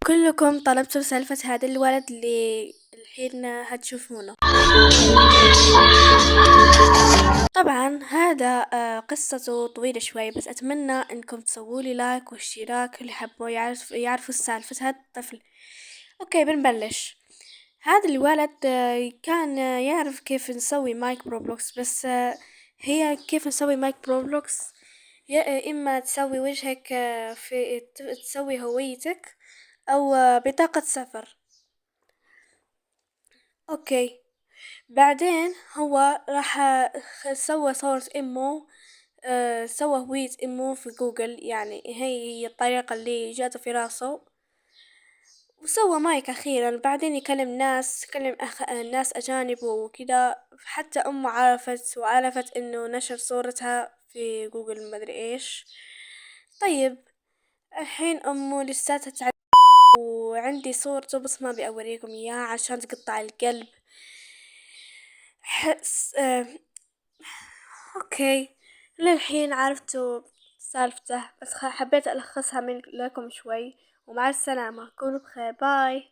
كلكم طلبتوا سالفة هذا الولد اللي الحين هتشوفونه. طبعا هذا قصته طويلة شوي، بس أتمنى إنكم تسوولي لايك واشتراك اللي حبوا يعرفوا سالفة هذا الطفل. أوكي بنبلش. هذا الولد كان يعرف كيف نسوي مايك بروبلوكس، بس هي كيف نسوي مايك بروبلوكس. يا إما تسوي وجهك تسوي هويتك، أو بطاقة سفر. أوكي، بعدين هو راح سوى صورة امه، سوى هوية امه في جوجل، يعني هي الطريقة اللي جاته في راسه. وسوى مايك اخيرا، بعدين يكلم ناس، كلم ناس اجانب وكذا، حتى امه عرفت انه نشر صورتها في جوجل مدري ايش. طيب، الحين امه لساتها تعرف. وعندي صورته بس ما بأوريكم اياها عشان تقطع القلب. حس اوكي، للحين عرفتوا سالفته، بس حبيت ألخصها لكم شوي. ومع السلامة، كونوا بخير، باي.